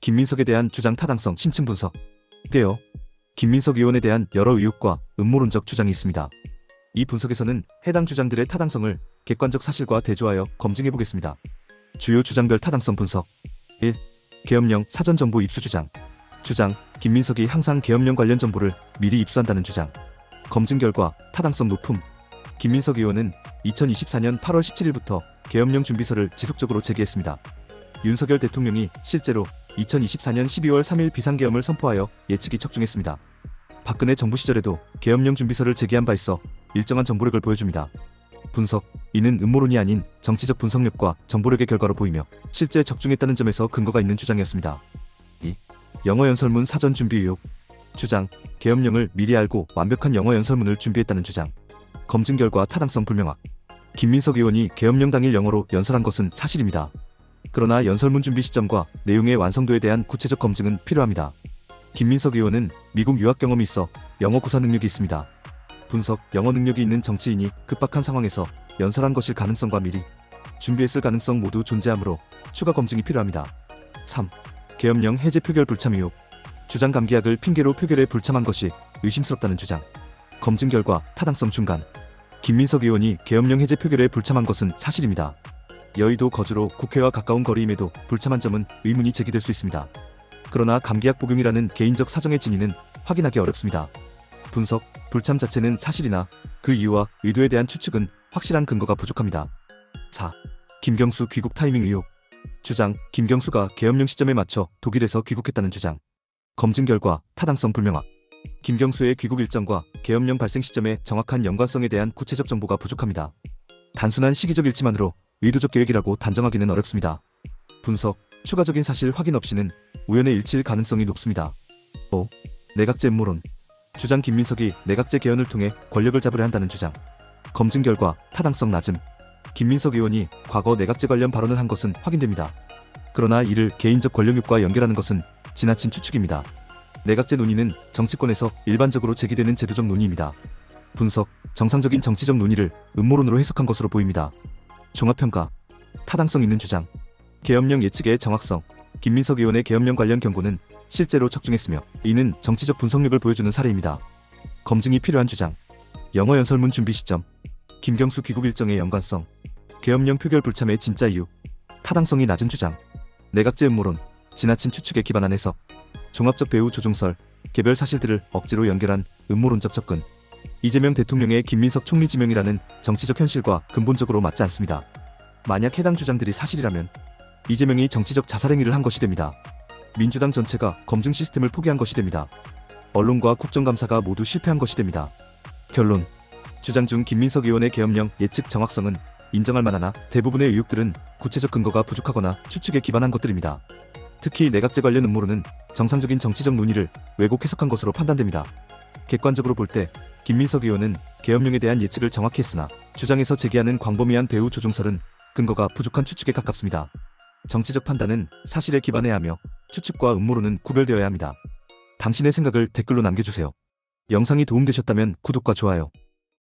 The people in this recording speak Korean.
김민석에 대한 주장 타당성 심층 분석. 게요. 김민석 의원에 대한 여러 의혹과 음모론적 주장이 있습니다. 이 분석에서는 해당 주장들의 타당성을 객관적 사실과 대조하여 검증해보겠습니다. 주요 주장별 타당성 분석. 1. 계엄령 사전 정보 입수 주장. 김민석이 항상 계엄령 관련 정보를 미리 입수한다는 주장. 검증 결과 타당성 높음. 김민석 의원은 2024년 8월 17일부터 계엄령 준비서를 지속적으로 제기했습니다. 윤석열 대통령이 실제로 2024년 12월 3일 비상계엄을 선포하여 예측이 적중했습니다. 박근혜 정부 시절에도 계엄령 준비서를 제기한 바 있어 일정한 정보력을 보여줍니다. 분석. 이는 음모론이 아닌 정치적 분석력과 정보력의 결과로 보이며 실제 적중했다는 점에서 근거가 있는 주장이었습니다. 2. 영어 연설문 사전 준비 의혹. 주장. 계엄령을 미리 알고 완벽한 영어 연설문을 준비했다는 주장. 검증 결과 타당성 불명확. 김민석 의원이 계엄령 당일 영어로 연설한 것은 사실입니다. 그러나 연설문 준비 시점과 내용의 완성도에 대한 구체적 검증은 필요합니다. 김민석 의원은 미국 유학 경험이 있어 영어 구사 능력이 있습니다. 분석. 영어 능력이 있는 정치인이 급박한 상황에서 연설한 것일 가능성과 미리 준비했을 가능성 모두 존재하므로 추가 검증이 필요합니다. 3. 계엄령 해제 표결 불참 의혹. 주장 감기약을 핑계로 표결에 불참한 것이 의심스럽다는 주장. 검증 결과 타당성 중간. 김민석 의원이 계엄령 해제 표결에 불참한 것은 사실입니다. 여의도 거주로 국회와 가까운 거리임에도 불참한 점은 의문이 제기될 수 있습니다. 그러나 감기약 복용이라는 개인적 사정의 진위는 확인하기 어렵습니다. 분석. 불참 자체는 사실이나 그 이유와 의도에 대한 추측은 확실한 근거가 부족합니다. 4. 김경수 귀국 타이밍 의혹. 주장. 김경수가 계엄령 시점에 맞춰 독일에서 귀국했다는 주장. 검증 결과 타당성 불명확. 김경수의 귀국 일정과 계엄령 발생 시점의 정확한 연관성에 대한 구체적 정보가 부족합니다. 단순한 시기적 일치만으로 의도적 계획이라고 단정하기는 어렵습니다. 분석. 추가적인 사실 확인 없이는 우연의 일치일 가능성이 높습니다. 5. 내각제 음모론. 주장. 김민석이 내각제 개헌을 통해 권력을 잡으려 한다는 주장. 검증 결과 타당성 낮음. 김민석 의원이 과거 내각제 관련 발언을 한 것은 확인됩니다. 그러나 이를 개인적 권력욕과 연결하는 것은 지나친 추측입니다. 내각제 논의는 정치권에서 일반적으로 제기되는 제도적 논의입니다. 분석. 정상적인 정치적 논의를 음모론으로 해석한 것으로 보입니다. 종합평가. 타당성 있는 주장. 계엄령 예측의 정확성. 김민석 의원의 계엄령 관련 경고는 실제로 적중했으며 이는 정치적 분석력을 보여주는 사례입니다. 검증이 필요한 주장. 영어 연설문 준비 시점. 김경수 귀국 일정의 연관성. 계엄령 표결 불참의 진짜 이유. 타당성이 낮은 주장. 내각제 음모론. 지나친 추측에 기반한 해석. 종합적 배후 조종설. 개별 사실들을 억지로 연결한 음모론적 접근. 이재명 대통령의 김민석 총리 지명이라는 정치적 현실과 근본적으로 맞지 않습니다. 만약 해당 주장들이 사실이라면 이재명이 정치적 자살행위를 한 것이 됩니다. 민주당 전체가 검증 시스템을 포기한 것이 됩니다. 언론과 국정감사가 모두 실패한 것이 됩니다. 결론. 주장 중 김민석 의원의 계엄령 예측 정확성은 인정할 만하나 대부분의 의혹들은 구체적 근거가 부족하거나 추측에 기반한 것들입니다. 특히 내각제 관련 음모론은 정상적인 정치적 논의를 왜곡 해석한 것으로 판단됩니다. 객관적으로 볼 때 김민석 의원은 계엄령에 대한 예측을 정확히 했으나 주장에서 제기하는 광범위한 배후 조종설은 근거가 부족한 추측에 가깝습니다. 정치적 판단은 사실에 기반해야 하며 추측과 음모론은 구별되어야 합니다. 당신의 생각을 댓글로 남겨주세요. 영상이 도움되셨다면 구독과 좋아요.